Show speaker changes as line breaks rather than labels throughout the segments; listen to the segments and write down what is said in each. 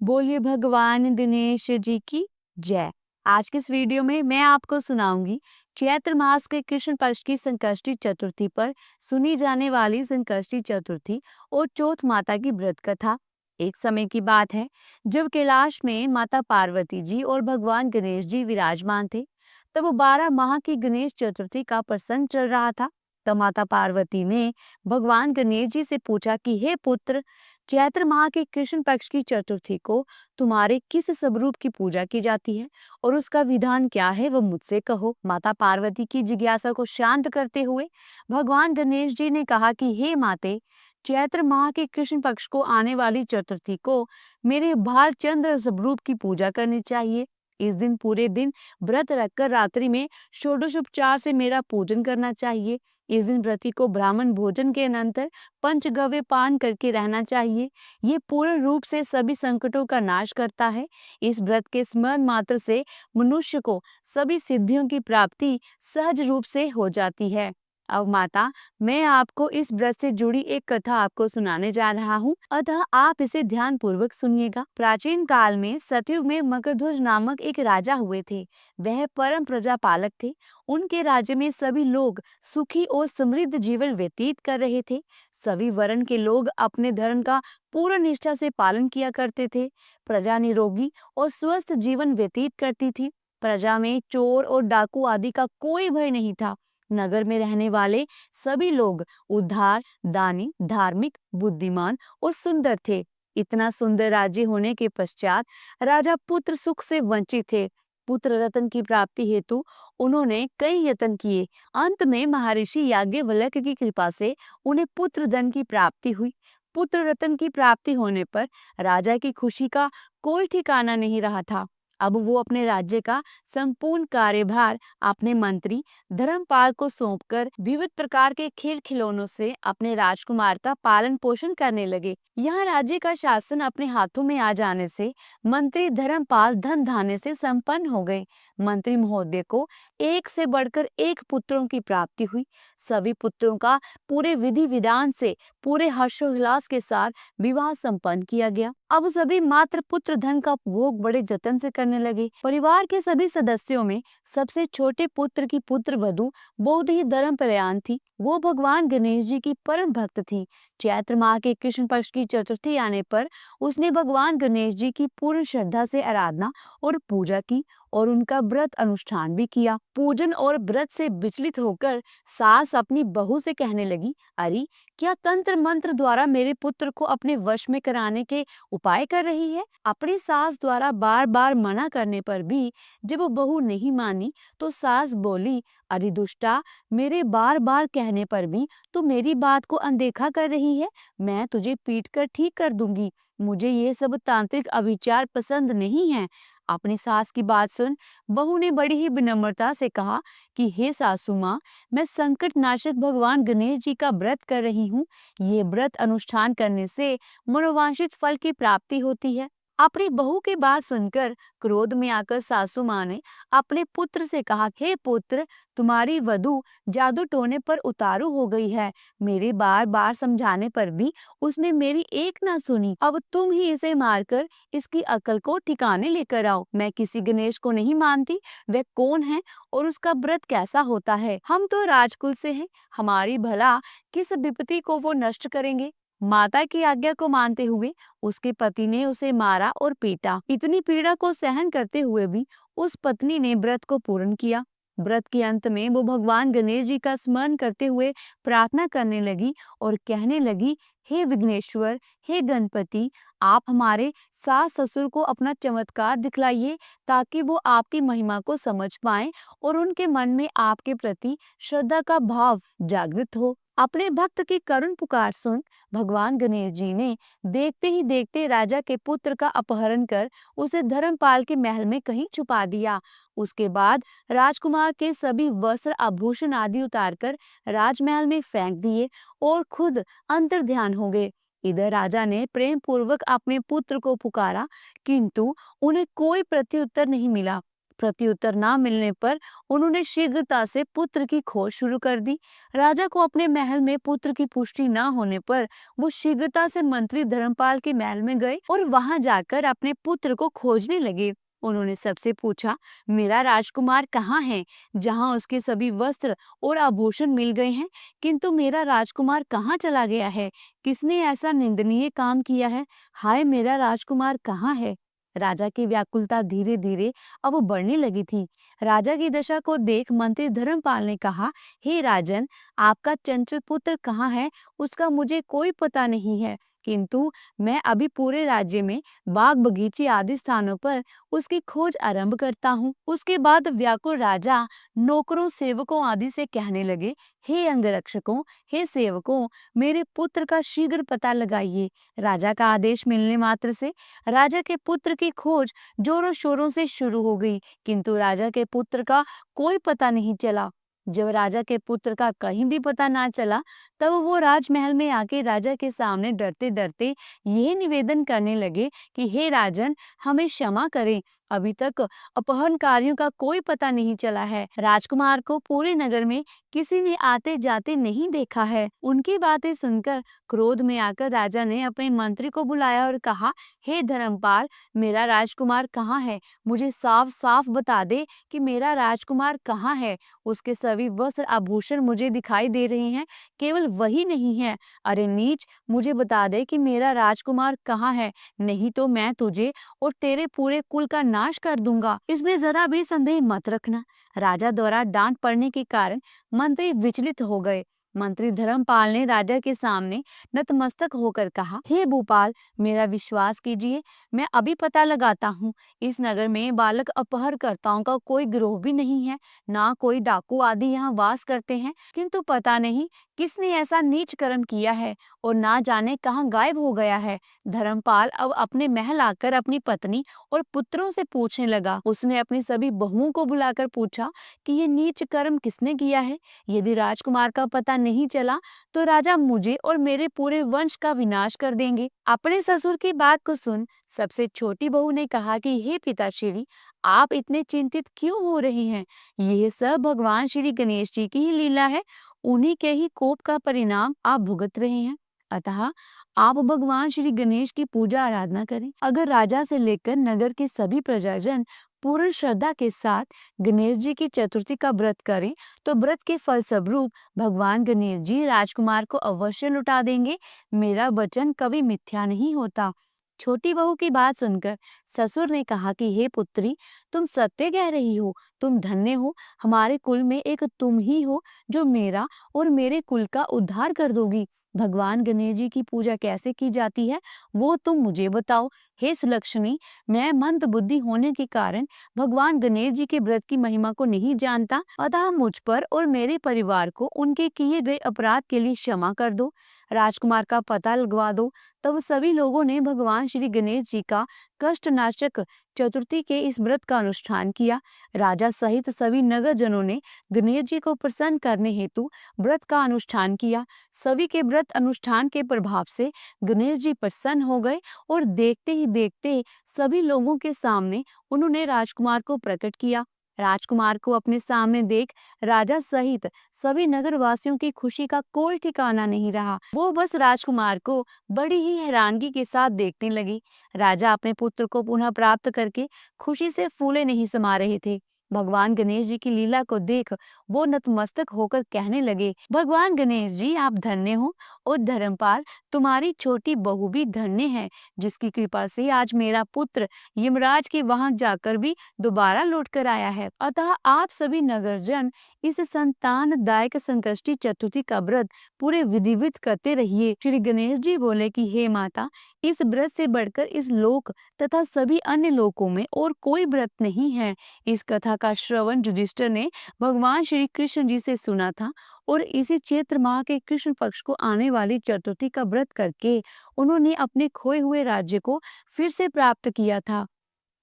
बोलिए भगवान गणेश जी की जय। आज के इस वीडियो में मैं आपको सुनाऊंगी चैत्र मास के कृष्ण पक्ष की संकष्टी चतुर्थी पर सुनी जाने वाली संकष्टी चतुर्थी और चौथ माता की व्रत कथा। एक समय की बात है जब कैलाश में माता पार्वती जी और भगवान गणेश जी विराजमान थे। तब वो 12 माह की गणेश चतुर्थी का प्रसंग चल रहा था। तब माता पार्वती ने भगवान गणेश जी से पूछा कि हे पुत्र, चैत्र माह के कृष्ण पक्ष की चतुर्थी को तुम्हारे किस स्वरूप की पूजा की जाती है और उसका विधान क्या है, वो मुझसे कहो। माता पार्वती की जिज्ञासा को शांत करते हुए भगवान गणेश जी ने कहा कि हे माते, चैत्र माह के कृष्ण पक्ष को आने वाली चतुर्थी को मेरे भालचंद्र स्वरूप की पूजा करनी चाहिए। इस दिन पूरे दिन व्रत रखकर रात्रि में षोडशोपचार से मेरा पूजन करना चाहिए। इस दिन व्रती को ब्राह्मण भोजन के अनंतर पंचगव्य पान करके रहना चाहिए। ये पूर्ण रूप से सभी संकटों का नाश करता है। इस व्रत के स्मरण मात्र से मनुष्य को सभी सिद्धियों की प्राप्ति सहज रूप से हो जाती है। अब माता, मैं आपको इस व्रत से जुड़ी एक कथा आपको सुनाने जा रहा हूँ, अतः आप इसे ध्यान पूर्वक सुनिएगा। प्राचीन काल में सतयुग में मगधध्वज नामक एक राजा हुए थे। वह परम प्रजापालक थे। उनके राज्य में सभी लोग सुखी और समृद्ध जीवन व्यतीत कर रहे थे। सभी वर्ण के लोग अपने धर्म का पूर्ण निष्ठा से पालन किया करते थे। प्रजा निरोगी और स्वस्थ जीवन व्यतीत करती थी। प्रजा में चोर और डाकू आदि का कोई भय नहीं था। नगर में रहने वाले सभी लोग उद्धार, दानी, धार्मिक, बुद्धिमान और सुंदर थे। इतना सुंदर राज्य होने के पश्चात राजा पुत्र सुख से वंचित थे। पुत्र रत्न की प्राप्ति हेतु उन्होंने कई यत्न किए। अंत में महर्षि याज्ञवल्क्य की कृपा से उन्हें पुत्र धन की प्राप्ति हुई। पुत्र रत्न की प्राप्ति होने पर राजा की खुशी का कोई ठिकाना नहीं रहा था। अब वो अपने राज्य का संपूर्ण कार्यभार अपने मंत्री धर्मपाल को सौंपकर विविध प्रकार के खेल खिलौनों से अपने राजकुमार का पालन पोषण करने लगे। यह राज्य का शासन अपने हाथों में आ जाने से मंत्री धर्मपाल धन धान्य से संपन्न हो गए। मंत्री महोदय को एक से बढ़कर एक पुत्रों की प्राप्ति हुई। सभी पुत्रों का पूरे विधि विधान से पूरे हर्षोल्लास के साथ विवाह संपन्न किया गया। अब सभी मात्र पुत्र धन का उपभोग बड़े जतन से करने लगे। परिवार के सभी सदस्यों में सबसे छोटे पुत्र की पुत्र वधू बहुत ही धर्मपरायण थी। वो भगवान गणेश जी की परम भक्त थी। चैत्र माह के कृष्ण पक्ष की चतुर्थी आने पर उसने भगवान गणेश जी की पूर्ण श्रद्धा से आराधना और पूजा की और उनका व्रत अनुष्ठान भी किया। पूजन और व्रत से विचलित होकर सास अपनी बहू से कहने लगी, अरे, क्या तंत्र मंत्र द्वारा मेरे पुत्र को अपने वश में कराने के उपाय कर रही है? अपनी सास द्वारा बार बार मना करने पर भी जब वो बहू नहीं मानी तो सास बोली, अरे दुष्टा, मेरे बार बार कहने पर भी तू मेरी बात को अनदेखा कर रही है। मैं तुझे पीट कर ठीक कर दूंगी। मुझे ये सब तांत्रिक अविचार पसंद नहीं है। अपनी सास की बात सुन बहू ने बड़ी ही विनम्रता से कहा कि हे सासू माँ, मैं संकट नाशक भगवान गणेश जी का व्रत कर रही हूँ। ये व्रत अनुष्ठान करने से मनोवांछित फल की प्राप्ति होती है। अपनी बहू की बात सुनकर क्रोध में आकर सासू माँ ने अपने पुत्र से कहा, हे पुत्र, तुम्हारी वधू जादू टोने पर उतारू हो गई है। मेरे बार बार समझाने पर भी उसने मेरी एक ना सुनी। अब तुम ही इसे मारकर इसकी अकल को ठिकाने लेकर आओ। मैं किसी गणेश को नहीं मानती। वह कौन है और उसका व्रत कैसा होता है? हम तो राजकुल से हैं। हमारी भला किस विपत्ति को वो नष्ट करेंगे? माता की आज्ञा को मानते हुए उसके पति ने उसे मारा और पीटा। इतनी पीड़ा को सहन करते हुए भी उस पत्नी ने व्रत को पूर्ण किया। व्रत के अंत में वो भगवान गणेश जी का स्मरण करते हुए प्रार्थना करने लगी और कहने लगी, हे विघ्नेश्वर, हे गणपति, आप हमारे सास ससुर को अपना चमत्कार दिखलाइए ताकि वो आपकी महिमा को समझ पाएं और उनके मन में आपके प्रति श्रद्धा का भाव जागृत हो। अपने भक्त की करुण पुकार सुन भगवान गणेश जी ने देखते ही देखते राजा के पुत्र का अपहरण कर उसे धर्मपाल के महल में कहीं छुपा दिया। उसके बाद राजकुमार के सभी वस्त्र आभूषण आदि उतारकर राजमहल में फेंक दिए और खुद अंतर्ध्यान हो गए। इधर राजा ने प्रेम पूर्वक अपने पुत्र को पुकारा, किंतु उन्हें कोई प्रत्युत्तर नहीं मिला। प्रत्युत्तर ना मिलने पर उन्होंने शीघ्रता से पुत्र की खोज शुरू कर दी। राजा को अपने महल में पुत्र की पुष्टि न होने पर वो शीघ्रता से मंत्री धर्मपाल के महल में गए और वहां जाकर अपने पुत्र को खोजने लगे। उन्होंने सबसे पूछा, मेरा राजकुमार कहाँ है? जहां उसके सभी वस्त्र और आभूषण मिल गए हैं, किंतु मेरा राजकुमार कहाँ चला गया है? किसने ऐसा निंदनीय काम किया है? हाय, मेरा राजकुमार कहाँ है? राजा की व्याकुलता धीरे धीरे अब बढ़ने लगी थी। राजा की दशा को देख मंत्री धर्मपाल ने कहा, हे राजन, आपका चंचल पुत्र कहाँ है उसका मुझे कोई पता नहीं है, किंतु मैं अभी पूरे राज्य में बाग बगीचे आदि स्थानों पर उसकी खोज आरंभ करता हूँ। उसके बाद व्याकुल राजा नौकरों सेवकों आदि से कहने लगे, हे अंगरक्षकों, हे सेवकों, मेरे पुत्र का शीघ्र पता लगाइए। राजा का आदेश मिलने मात्र से राजा के पुत्र की खोज जोरों शोरों से शुरू हो गई, किंतु राजा के पुत्र का कोई पता नहीं चला। जब राजा के पुत्र का कहीं भी पता ना चला, तब वो राजमहल में आके राजा के सामने डरते डरते यह निवेदन करने लगे कि हे राजन, हमें क्षमा करें, अभी तक अपहरणकारियों का कोई पता नहीं चला है। राजकुमार को पूरे नगर में किसी ने आते जाते नहीं देखा है। उनकी बातें सुनकर क्रोध में आकर राजा ने अपने मंत्री को बुलाया और कहा, हे धर्मपाल, मेरा राजकुमार कहाँ है? मुझे साफ साफ बता दे कि मेरा राजकुमार कहाँ है। उसके सभी वस्त्र आभूषण मुझे दिखाई दे रहे हैं, केवल वही नहीं है। अरे नीच, मुझे बता दे कि मेरा राजकुमार कहाँ है, नहीं तो मैं तुझे और तेरे पूरे कुल का नाश कर दूंगा। इसमें जरा भी संदेह मत रखना। राजा द्वारा डांट पड़ने के कारण मंत्री विचलित हो गए। मंत्री धर्मपाल ने राजा के सामने नतमस्तक होकर कहा, हे भूपाल, मेरा विश्वास कीजिए, मैं अभी पता लगाता हूँ। इस नगर में बालक अपहरणकर्ताओं का कोई गिरोह भी नहीं है, ना कोई डाकू आदि यहाँ वास करते हैं, किंतु पता नहीं किसने ऐसा नीच कर्म किया है और ना जाने कहाँ गायब हो गया है। धर्मपाल अब अपने महल आकर अपनी पत्नी और पुत्रों से पूछने लगा। उसने अपनी सभी बहुओं को बुलाकर पूछा कि ये नीच कर्म किसने किया है। यदि राजकुमार का पता नहीं चला तो राजा मुझे और मेरे पूरे वंश का विनाश कर देंगे। अपने ससुर की बात को सुन सबसे छोटी बहू ने कहा कि हे पिताश्री, आप इतने चिंतित क्यों हो रहे हैं? यह सब भगवान श्री गणेश जी की ही लीला है। उन्हीं के ही कोप का परिणाम आप भुगत रहे हैं। अतः आप भगवान श्री गणेश की पूजा आराधना करें। अगर राजा से लेकर नगर के सभी प्रजाजन पूर्ण श्रद्धा के साथ गणेश जी की चतुर्थी का व्रत करें, तो व्रत के फल स्वरूप भगवान गणेश जी राजकुमार को अवश्य लुटा देंगे। मेरा वचन कभी मिथ्या नहीं होता। छोटी बहू की बात सुनकर ससुर ने कहा कि हे पुत्री, तुम सत्य कह रही हो, तुम धन्य हो। हमारे कुल में एक तुम ही हो जो मेरा और मेरे कुल का उद्धार कर दोगी। भगवान गणेश जी की पूजा कैसे की जाती है वो तुम मुझे बताओ। हे सुलक्षणी, मैं मंद बुद्धि होने के कारण भगवान गणेश जी के व्रत की महिमा को नहीं जानता, अतः मुझ पर और मेरे परिवार को उनके किए गए अपराध के लिए क्षमा कर दो। राजकुमार का पता लगवा दो। तब सभी लोगों ने भगवान श्री गणेश जी का कष्टनाशक चतुर्थी के इस व्रत का अनुष्ठान किया। राजा सहित सभी नगरजनों ने गणेश जी को प्रसन्न करने हेतु व्रत का अनुष्ठान किया। सभी के व्रत अनुष्ठान के प्रभाव से गणेश जी प्रसन्न हो गए और देखते ही देखते सभी लोगों के सामने उन्होंने राजकुमार को प्रकट किया। राजकुमार को अपने सामने देख राजा सहित सभी नगरवासियों की खुशी का कोई ठिकाना नहीं रहा। वो बस राजकुमार को बड़ी ही हैरानगी के साथ देखने लगे। राजा अपने पुत्र को पुनः प्राप्त करके खुशी से फूले नहीं समा रहे थे। भगवान गणेश जी की लीला को देख वो नतमस्तक होकर कहने लगे, भगवान गणेश जी, आप धन्य हो और धर्मपाल, तुम्हारी छोटी बहू भी धन्य है, जिसकी कृपा से आज मेरा पुत्र यमराज के वहां जाकर भी दोबारा लौट कर आया है। अतः आप सभी नगरजन इस संतानदायक संकष्टी चतुर्थी का व्रत पूरे विधिवत करते रहिए। श्री गणेश जी बोले कि हे माता, इस व्रत से बढ़कर इस लोक तथा सभी अन्य लोकों में और कोई व्रत नहीं है। इस कथा का श्रवण युधिष्ठिर ने भगवान श्री कृष्ण जी से सुना था और इसी चैत्र माह के कृष्ण पक्ष को आने वाली चतुर्थी का व्रत करके उन्होंने अपने खोए हुए राज्य को फिर से प्राप्त किया था।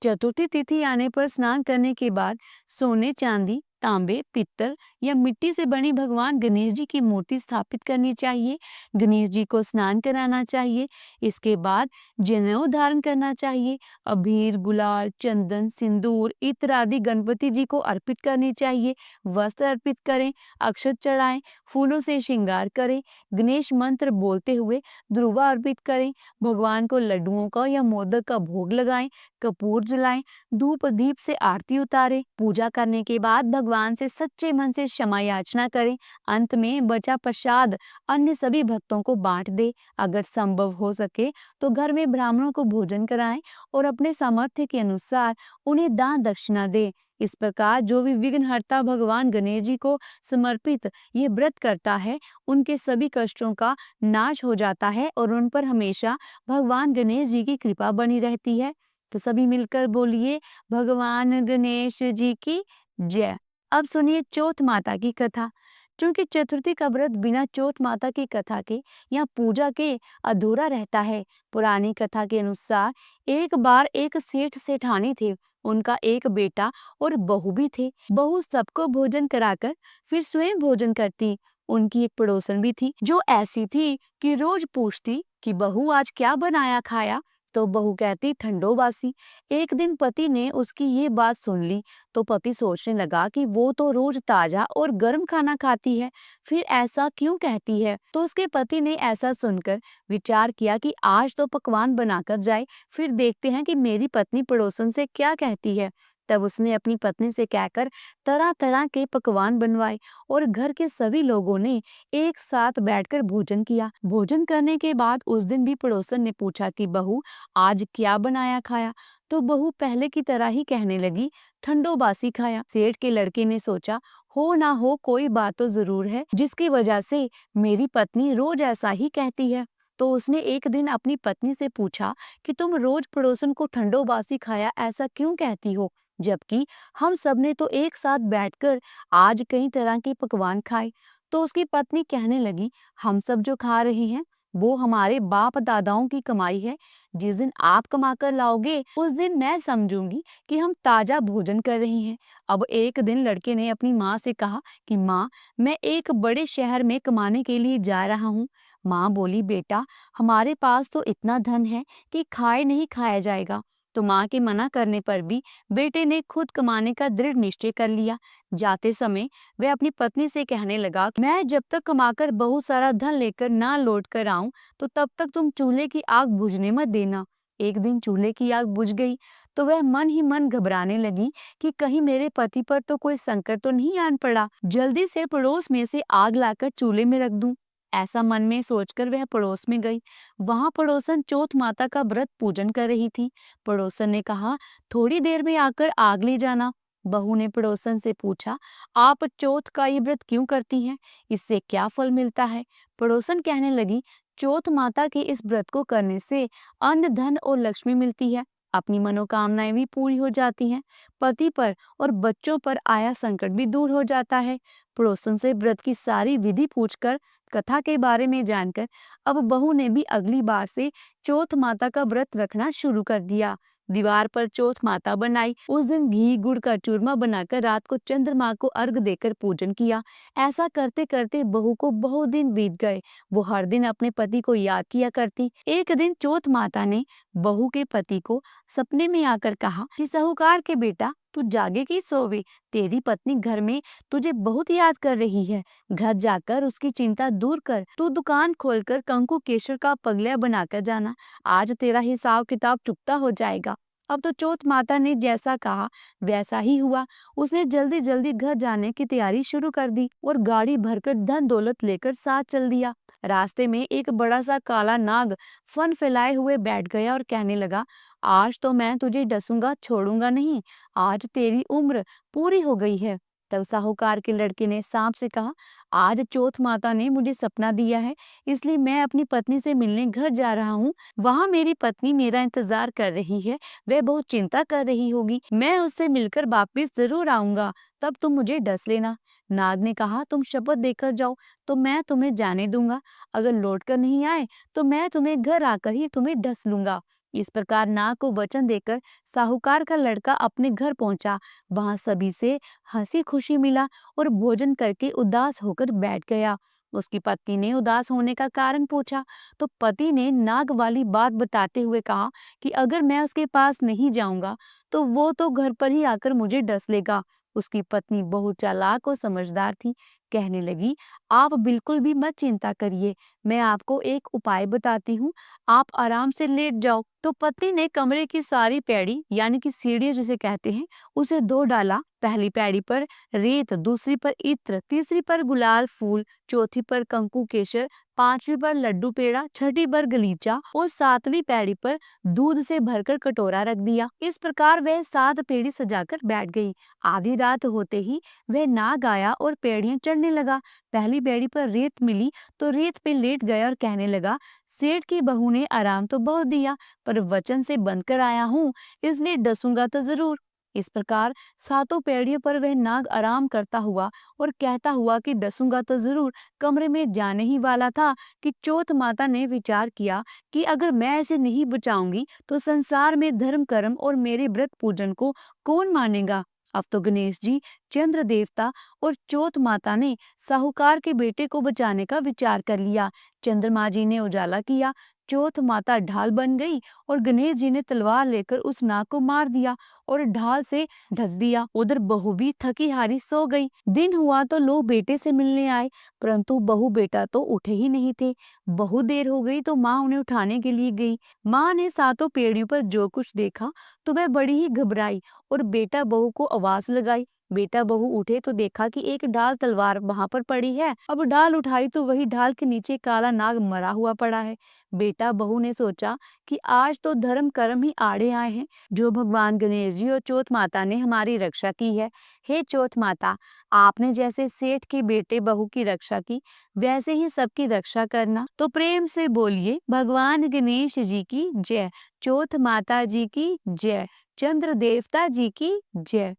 चतुर्थी तिथि आने पर स्नान करने के बाद सोने, चांदी, तांबे, पित्तल या मिट्टी से बनी भगवान गणेश जी की मूर्ति स्थापित करनी चाहिए। गणेश जी को स्नान कराना चाहिए। इसके बाद जनेऊ धारण करना चाहिए। अबीर, गुलाल, चंदन, सिंदूर इत्यादि गणपति जी को अर्पित करनी चाहिए। वस्त्र अर्पित करें, अक्षत चढ़ाएं, फूलों से श्रृंगार करें, गणेश मंत्र बोलते हुए ध्रुवा अर्पित करें, भगवान को लड्डुओं का या मोदक का भोग लगाएं, कपूर जलाएं, धूप दीप से आरती उतारें। पूजा करने के बाद भगवान से सच्चे मन से क्षमा याचना करें। अंत में बचा प्रसाद अन्य सभी भक्तों को बांट दे। अगर संभव हो सके तो घर में ब्राह्मणों को भोजन कराएं और अपने सामर्थ्य के अनुसार उन्हें दान दक्षिणा दे। इस प्रकार जो भी विघ्नहर्ता भगवान गणेश जी को समर्पित ये व्रत करता है, उनके सभी कष्टों का नाश हो जाता है और उन पर हमेशा भगवान गणेश जी की कृपा बनी रहती है। तो सभी मिलकर बोलिए भगवान गणेश जी की जय। अब सुनिए चौथ माता की कथा। क्योंकि चतुर्थी का व्रत बिना चौथ माता की कथा के या पूजा के अधूरा रहता है। पुरानी कथा के अनुसार एक बार एक सेठ सेठानी थे। उनका एक बेटा और बहू भी थे। बहू सबको भोजन कराकर फिर स्वयं भोजन करती। उनकी एक पड़ोसन भी थी जो ऐसी थी कि रोज पूछती कि बहू आज क्या बनाया खाया। तो बहू कहती ठंडो बासी। एक दिन पति ने उसकी ये बात सुन ली तो पति सोचने लगा कि वो तो रोज ताजा और गर्म खाना खाती है, फिर ऐसा क्यों कहती है। तो उसके पति ने ऐसा सुनकर विचार किया कि आज तो पकवान बनाकर जाए, फिर देखते हैं कि मेरी पत्नी पड़ोसन से क्या कहती है। तब उसने अपनी पत्नी से कहकर तरह तरह के पकवान बनवाए और घर के सभी लोगों ने एक साथ बैठकर भोजन किया। भोजन करने के बाद उस दिन भी पड़ोसन ने पूछा कि बहू आज क्या बनाया खाया। तो बहू पहले की तरह ही कहने लगी ठंडो बासी खाया। सेठ के लड़के ने सोचा हो ना हो कोई बात तो जरूर है जिसकी वजह से मेरी पत्नी रोज ऐसा ही कहती है। तो उसने एक दिन अपनी पत्नी से पूछा कि तुम रोज पड़ोसन को ठंडो बासी खाया ऐसा क्यों कहती हो, जबकि हम सब ने तो एक साथ बैठकर आज कई तरह के पकवान खाए। तो उसकी पत्नी कहने लगी हम सब जो खा रहे हैं वो हमारे बाप दादाओं की कमाई है। जिस दिन आप कमा कर लाओगे उस दिन मैं समझूंगी कि हम ताजा भोजन कर रहे हैं। अब एक दिन लड़के ने अपनी माँ से कहा कि माँ मैं एक बड़े शहर में कमाने के लिए जा रहा हूँ। माँ बोली बेटा हमारे पास तो इतना धन है कि खाए नहीं खाया जाएगा। तो माँ के मना करने पर भी बेटे ने खुद कमाने का दृढ़ निश्चय कर लिया। जाते समय वह अपनी पत्नी से कहने लगा मैं जब तक कमाकर बहुत सारा धन लेकर ना लौट कर आऊं तो तब तक तुम चूल्हे की आग बुझने मत देना। एक दिन चूल्हे की आग बुझ गई तो वह मन ही मन घबराने लगी कि कहीं मेरे पति पर तो कोई संकट तो नहीं आन पड़ा, जल्दी से पड़ोस में से आग लाकर चूल्हे में रख दूं। ऐसा मन में सोचकर वह पड़ोस में गई। वहां पड़ोसन चौथ माता का व्रत पूजन कर रही थी। पड़ोसन ने कहा थोड़ी देर में आकर आग ले जाना। बहू ने पड़ोसन से पूछा आप चौथ का ये व्रत क्यों करती हैं, इससे क्या फल मिलता है। पड़ोसन कहने लगी चौथ माता के इस व्रत को करने से अन्न धन और लक्ष्मी मिलती है, अपनी मनोकामनाएं भी पूरी हो जाती हैं, पति पर और बच्चों पर आया संकट भी दूर हो जाता है। पड़ोसन से व्रत की सारी विधि पूछकर कथा के बारे में जानकर अब बहू ने भी अगली बार से चौथ माता का व्रत रखना शुरू कर दिया। दीवार पर चौथ माता बनाई। उस दिन घी गुड़ का चूरमा बनाकर रात को चंद्रमा को अर्घ देकर पूजन किया। ऐसा करते करते बहू को बहुत दिन बीत गए। वो हर दिन अपने पति को याद किया करती। एक दिन चौथ माता ने बहू के पति को सपने में आकर कहा कि साहूकार के बेटा तू जागे कि सोवे, तेरी पत्नी घर में तुझे बहुत याद कर रही है। घर जाकर उसकी चिंता दूर कर, तू दुकान खोलकर कंकु केशर का पगलिया बनाकर जाना, आज तेरा हिसाब किताब चुकता हो जाएगा। अब तो चौथ माता ने जैसा कहा वैसा ही हुआ। उसने जल्दी जल्दी घर जाने की तैयारी शुरू कर दी और गाड़ी भरकर धन दौलत लेकर साथ चल दिया। रास्ते में एक बड़ा सा काला नाग फन फैलाए हुए बैठ गया और कहने लगा आज तो मैं तुझे डसूंगा छोड़ूंगा नहीं, आज तेरी उम्र पूरी हो गई है। तब साहूकार के लड़के ने सांप से कहा आज चौथ माता ने मुझे सपना दिया है, इसलिए मैं अपनी पत्नी से मिलने घर जा रहा हूँ। वहां मेरी पत्नी मेरा इंतजार कर रही है, वह बहुत चिंता कर रही होगी, मैं उससे मिलकर वापिस जरूर आऊंगा, तब तुम मुझे डस लेना। नाग ने कहा तुम शपथ देकर जाओ तो मैं तुम्हें जाने दूंगा, अगर लौट कर नहीं आए तो मैं तुम्हें घर आकर ही तुम्हें डस लूंगा। इस प्रकार नाग को वचन देकर साहूकार का लड़का अपने घर पहुंचा। वहां सभी से हंसी खुशी मिला और भोजन करके उदास होकर बैठ गया। उसकी पत्नी ने उदास होने का कारण पूछा तो पति ने नाग वाली बात बताते हुए कहा कि अगर मैं उसके पास नहीं जाऊंगा तो वो तो घर पर ही आकर मुझे डस लेगा। उसकी पत्नी बहुत चालाक और समझदार थी। कहने लगी, आप बिल्कुल भी मत चिंता करिए, मैं आपको एक उपाय बताती हूँ, आप आराम से लेट जाओ। तो पति ने कमरे की सारी पैड़ी यानी कि सीढ़ी जिसे कहते हैं उसे धो डाला। पहली पैड़ी पर रेत, दूसरी पर इत्र, तीसरी पर गुलाल फूल, चौथी पर कंकु केसर, पांचवी पर लड्डू पेड़ा, छठी पर गलीचा और सातवीं पैड़ी पर दूध से भरकर कटोरा रख दिया। इस प्रकार वह 7 पेड़ी सजाकर बैठ गई। आधी रात होते ही वह नाग आया और पेड़ियां चढ़ने लगा। पहली पेड़ी पर रेत मिली तो रेत पे लेट गया और कहने लगा, सेठ की बहू ने आराम तो बहुत दिया पर वचन से बनकर आया हूँ, इसलिए डसूंगा तो जरूर। इस प्रकार 7 पेड़ियों पर वह नाग आराम करता हुआ और कहता हुआ कि डसूंगा तो जरूर कमरे में जाने ही वाला था कि चौथ माता ने विचार किया कि अगर मैं ऐसे नहीं बचाऊंगी तो संसार में धर्म कर्म और मेरे व्रत पूजन को कौन मानेगा। अब तो गणेश जी, चंद्र देवता और चौथ माता ने साहूकार के बेटे को बचाने का विचार कर लिया। चंद्रमा जी ने उजाला किया, चौथ माता ढाल बन गई और गणेश जी ने तलवार लेकर उस नाग को मार दिया और ढाल से ढक दिया। उधर बहू भी थकी हारी सो गई। दिन हुआ तो लोग बेटे से मिलने आए, परंतु बहू बेटा तो उठे ही नहीं थे। बहुत देर हो गई तो माँ उन्हें उठाने के लिए गई। माँ ने 7 पेड़ियों पर जो कुछ देखा तो वह बड़ी ही घबराई और बेटा बहू को आवाज लगाई। बेटा बहू उठे तो देखा कि एक ढाल तलवार वहां पर पड़ी है। अब ढाल उठाई तो वही ढाल के नीचे काला नाग मरा हुआ पड़ा है। बेटा बहू ने सोचा कि आज तो धर्म कर्म ही आड़े आए हैं, जो भगवान गणेश जी और चौथ माता ने हमारी रक्षा की है। हे चौथ माता, आपने जैसे सेठ के बेटे बहू की रक्षा की वैसे ही सबकी रक्षा करना। तो प्रेम से बोलिए, भगवान गणेश जी की जय, चौथ माता जी की जय, चंद्र देवता जी की जय।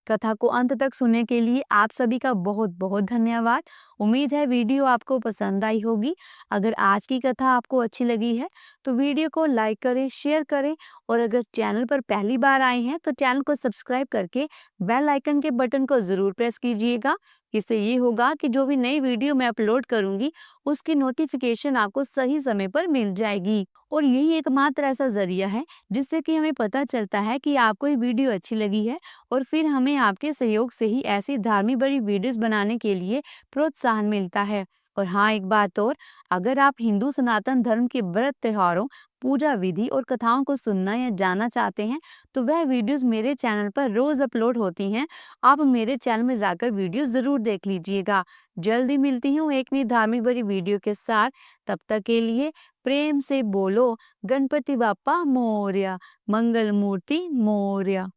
कथा को अंत तक सुनने के लिए आप सभी का बहुत बहुत धन्यवाद। उम्मीद है वीडियो आपको पसंद आई होगी। अगर आज की कथा आपको अच्छी लगी है तो वीडियो को लाइक करें, शेयर करें और अगर चैनल पर पहली बार आए हैं तो चैनल को सब्सक्राइब करके बेल आइकन के बटन को जरूर प्रेस कीजिएगा। इससे ये होगा कि जो भी नई वीडियो मैं अपलोड करूंगी उसकी नोटिफिकेशन आपको सही समय पर मिल जाएगी। और यही एकमात्र ऐसा जरिया है जिससे कि हमें पता चलता है कि आपको ये वीडियो अच्छी लगी है और फिर हमें आपके सहयोग से ही ऐसी धार्मिक बड़ी वीडियोस बनाने के लिए प्रोत्साहन मिलता है। और हाँ, एक बात और, अगर आप हिंदू सनातन धर्म के व्रत त्योहारों, पूजा विधि और कथाओं को सुनना या जानना चाहते हैं तो वह वीडियोस मेरे चैनल पर रोज अपलोड होती हैं। आप मेरे चैनल में जाकर वीडियो जरूर देख लीजिएगा। जल्दी मिलती हूँ एक नई धार्मिक बड़ी वीडियो के साथ। तब तक के लिए प्रेम से बोलो गणपति बाप्पा मोरया, मंगल मूर्ति मोरया।